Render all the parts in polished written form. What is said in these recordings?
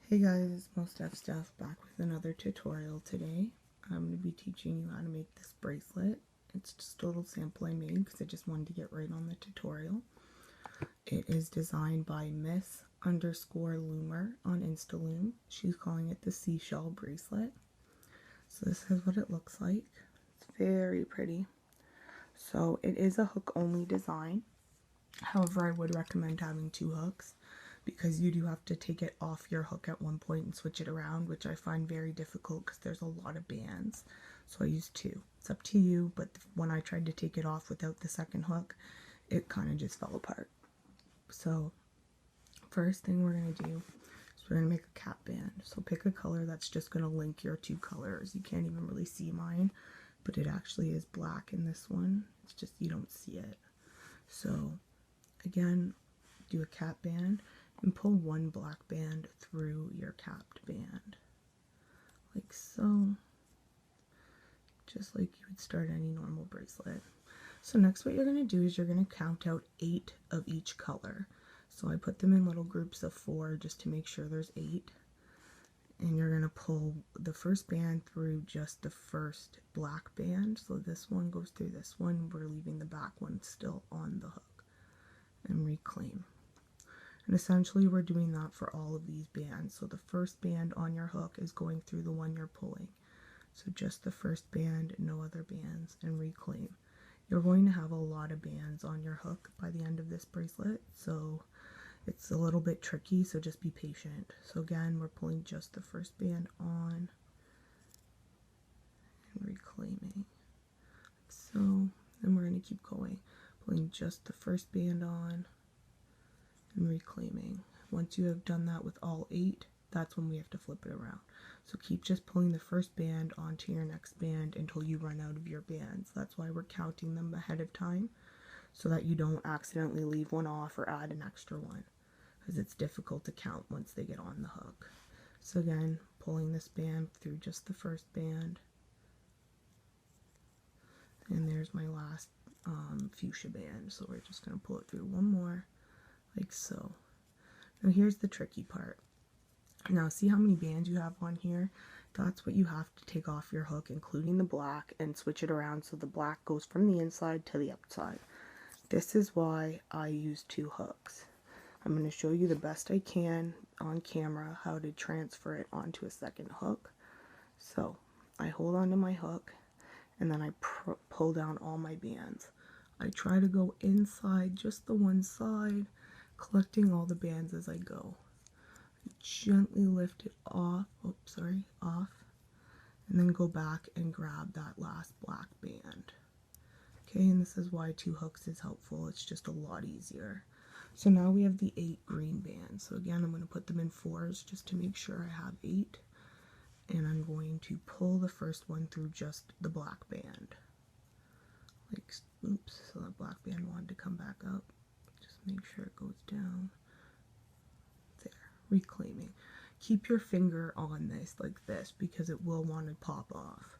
Hey guys, it's Steph back with another tutorial today. I'm going to be teaching you how to make this bracelet. It's just a little sample I made because I just wanted to get right on the tutorial. It is designed by Miss_Loomer on Instaloom. She's calling it the Seashell bracelet. So this is what it looks like. It's very pretty. So it is a hook only design. However, I would recommend having 2 hooks, because you do have to take it off your hook at one point and switch it around, which I find very difficult because there's a lot of bands. So I use 2. It's up to you, but when I tried to take it off without the second hook, it kind of just fell apart. So first thing we're going to do is we're going to make a cap band. So pick a color that's just going to link your 2 colors. You can't even really see mine, but it actually is black in this one. It's just you don't see it. So again, do a cap band and pull 1 black band through your capped band, like so, just like you would start any normal bracelet. So next what you're going to do is you're going to count out 8 of each color. So I put them in little groups of 4 just to make sure there's 8. And you're going to pull the first band through just the first black band. So this one goes through this one. We're leaving the back one still on the hook. And reclaim. And essentially we're doing that for all of these bands. So the first band on your hook is going through the one you're pulling. So just the first band, no other bands, and reclaim. You're going to have a lot of bands on your hook by the end of this bracelet, so it's a little bit tricky, so just be patient. So again, we're pulling just the first band on and reclaiming. So then we're going to keep going, pulling just the first band on and reclaiming. Once you have done that with all 8, that's when we have to flip it around. So keep just pulling the first band onto your next band until you run out of your bands. That's why we're counting them ahead of time, so that you don't accidentally leave one off or add an extra one, because it's difficult to count once they get on the hook. So again, pulling this band through just the first band, and there's my last fuchsia band. So we're just going to pull it through one more, like so. Now here's the tricky part. Now see how many bands you have on here? That's what you have to take off your hook, including the black, and switch it around so the black goes from the inside to the outside. This is why I use 2 hooks. I'm going to show you the best I can on camera how to transfer it onto a second hook. So I hold onto my hook and then I pull down all my bands. I try to go inside just the one side, collecting all the bands as I go. Gently lift it off, off, and then go back and grab that last black band. Okay, and this is why 2 hooks is helpful. It's just a lot easier. So now we have the 8 green bands. So again, I'm going to put them in 4s just to make sure I have 8. And I'm going to pull the first one through just the black band. Like, oops, so that black band wanted to come back up. Just make sure it goes down. There, reclaiming. Keep your finger on this like this, because it will want to pop off.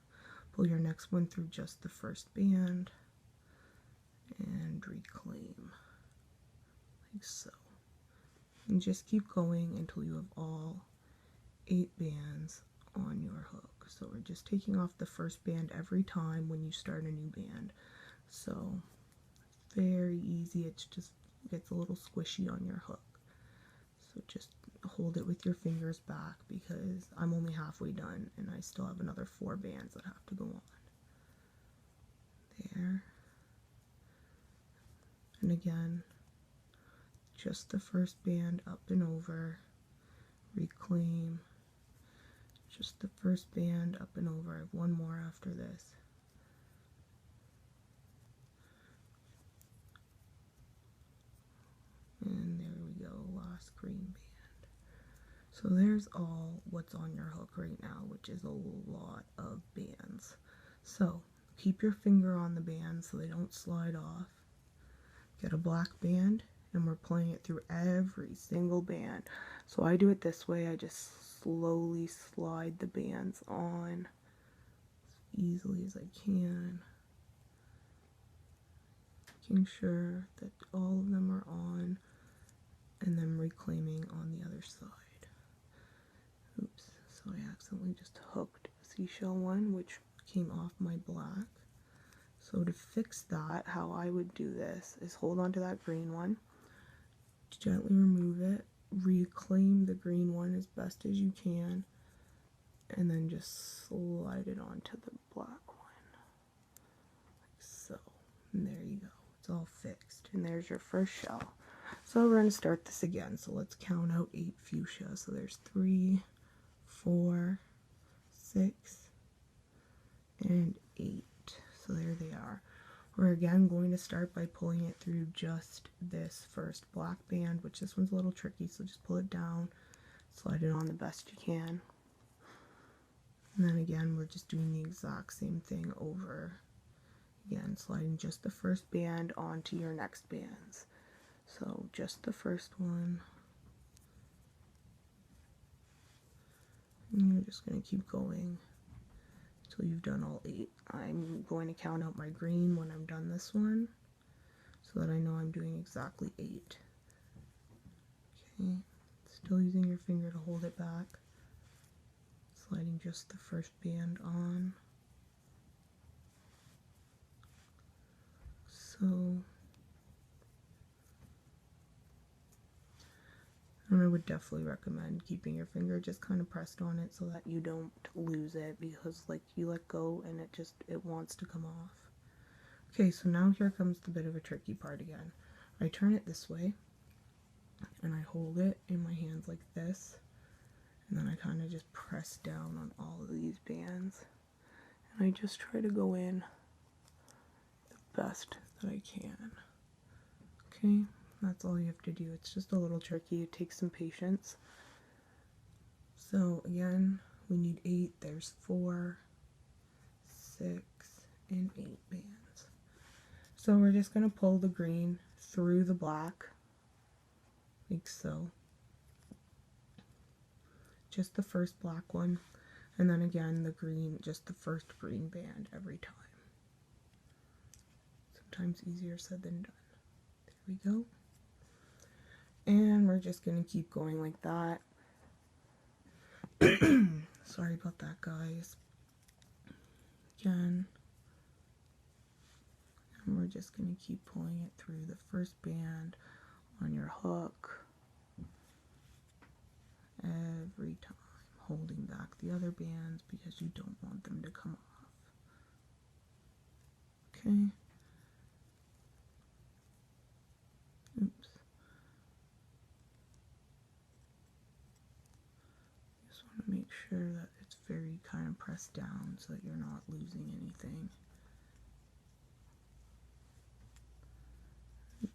Pull your next one through just the first band and reclaim, like so. And just keep going until you have all 8 bands on your hook. So we're just taking off the first band every time when you start a new band. So very easy. It just gets a little squishy on your hook. So just hold it with your fingers back, because I'm only halfway done and I still have another 4 bands that have to go on. There. And again, just the first band up and over, reclaim, just the first band up and over. I have 1 more after this. And there we go, last green band. So there's all what's on your hook right now, which is a lot of bands. So keep your finger on the bands so they don't slide off. Get a black band, and we're pulling it through every single band. So I do it this way. I just slowly slide the bands on as easily as I can, making sure that all of them are on, and then reclaiming on the other side. accidentally just hooked a seashell one, which came off my black. So to fix that, how I would do this is hold on to that green one, gently remove it, reclaim the green one as best as you can, and then just slide it onto the black one, like so. And there you go. It's all fixed. And there's your first shell. So we're going to start this again. So let's count out 8 fuchsia. So there's 3, 4, 6, and 8. So there they are. We're again going to start by pulling it through just this first black band, which this one's a little tricky, so just pull it down, slide it on the best you can. And then again, we're just doing the exact same thing over again, sliding just the first band onto your next bands. So just the first one. And you're just going to keep going until you've done all 8. I'm going to count out my green when I'm done this one, so that I know I'm doing exactly 8. Okay, still using your finger to hold it back, sliding just the first band on. So, and I would definitely recommend keeping your finger just kind of pressed on it so that you don't lose it, because like you let go and it wants to come off. Okay, so now here comes the bit of a tricky part again. I turn it this way and I hold it in my hands like this, and then I kind of just press down on all of these bands, and I just try to go in the best that I can. Okay, that's all you have to do. It's just a little tricky. It takes some patience. So again, we need 8. There's 4, 6, and 8 bands. So we're just going to pull the green through the black, like so. Just the first black one, and then again the green, just the first green band every time. Sometimes easier said than done. There we go. And we're just going to keep going like that. Sorry about that, guys. Again. And we're just going to keep pulling it through the first band on your hook every time, holding back the other bands because you don't want them to come off. Okay. Oops. Just want to make sure that it's very kind of pressed down so that you're not losing anything.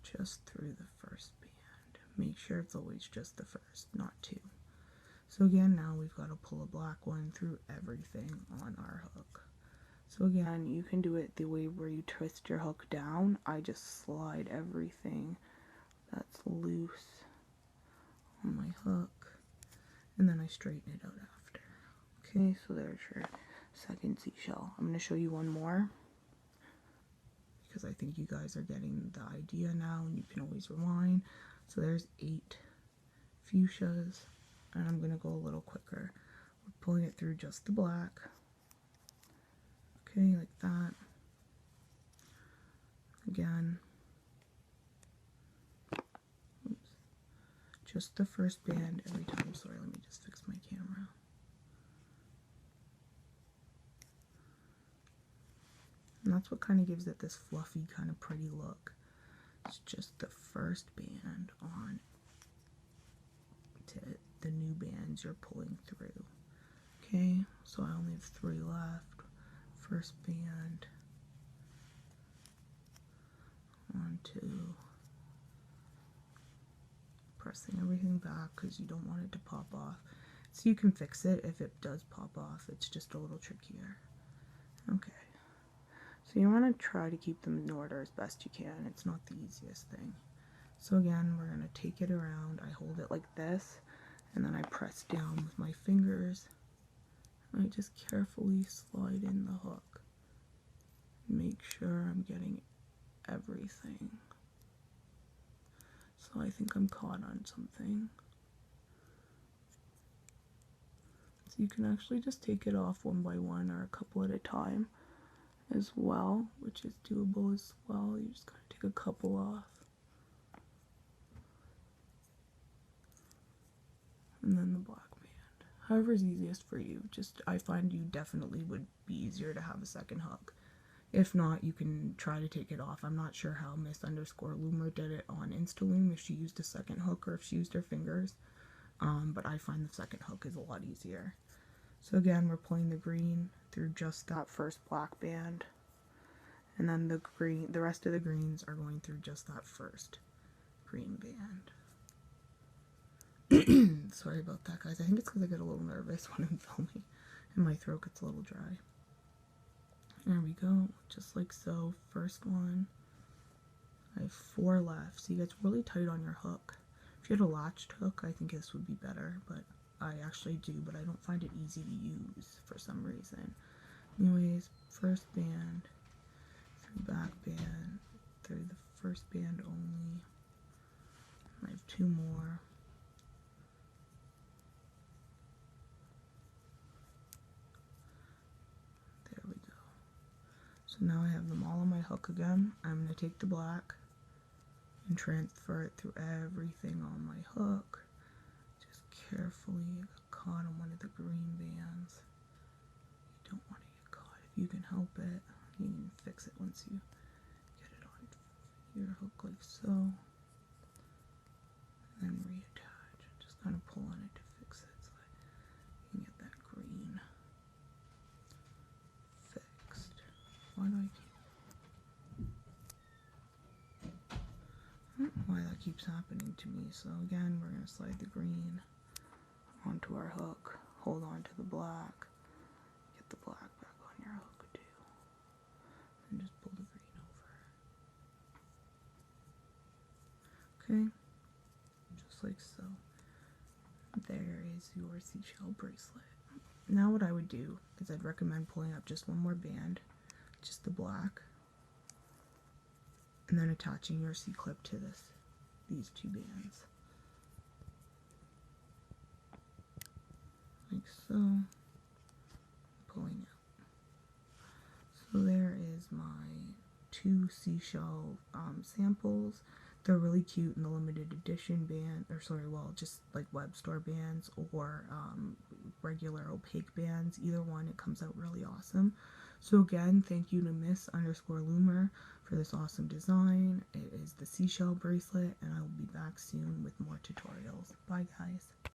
Just through the first band. Make sure it's always just the first, not 2. So again, now we've got to pull a black one through everything on our hook. So again, you can do it the way where you twist your hook down. I just slide everything that's loose on my hook, and then I straighten it out after. Okay, so there's your second seashell. I'm going to show you one more, because I think you guys are getting the idea now, and you can always rewind. So there's 8 fuchsias, and I'm going to go a little quicker. We're pulling it through just the black. Okay, like that. Again. Oops. Just the first band every time. Sorry, let me just fix my camera. And that's what kind of gives it this fluffy, kind of pretty look. It's just the first band on to the new bands you're pulling through. Okay, so I only have 3 left. First band onto, pressing everything back because you don't want it to pop off. So you can fix it if it does pop off. It's just a little trickier. Okay. So you want to try to keep them in order as best you can. It's not the easiest thing. So again, we're going to take it around. I hold it like this, and then I press down with my fingers. I just carefully slide in the hook. Make sure I'm getting everything. So I think I'm caught on something. So you can actually just take it off one by one or a couple at a time as well, which is doable as well. You just gotta take a couple off. And then the black band. However is easiest for you. Just, I find you definitely would be easier to have a second hook. If not, you can try to take it off. I'm not sure how Miss_Loomer did it on Instaloom, if she used a second hook or if she used her fingers. But I find the second hook is a lot easier. So again, we're pulling the green through just that first black band. And then the rest of the greens are going through just that first green band. Sorry about that, guys. I think it's because I get a little nervous when I'm filming and my throat gets a little dry. There we go, just like so. First one. I have 4 left, so you get really tight on your hook. If you had a latched hook, I think this would be better, but I actually do, but I don't find it easy to use for some reason. Anyways, first band, through back band, through the first band only. I have 2 more. There we go. So now I have them all on my hook again. I'm going to take the black and transfer it through everything on my hook. Just carefully get caught on one of the green bands. You don't want to get caught if you can help it. You can fix it once you get it on your hook like so. And then reattach. Just kind of pull on it to fix it so that you can get that green fixed. Why do I keep... I don't know why that keeps happening to me. So again, we're going to slide the green onto our hook, hold on to the black, get the black back on your hook too, and just pull the green over. Okay, just like so. There is your seashell bracelet. Now what I would do is I'd recommend pulling up just one more band, just the black, and then attaching your C-clip to these 2 bands. Like so, pulling out. So there is my 2 seashell samples. They're really cute in the limited edition band, or sorry, well, just like web store bands or regular opaque bands. Either one, it comes out really awesome. So again, thank you to Miss_Loomer for this awesome design. It is the seashell bracelet, and I will be back soon with more tutorials. Bye, guys.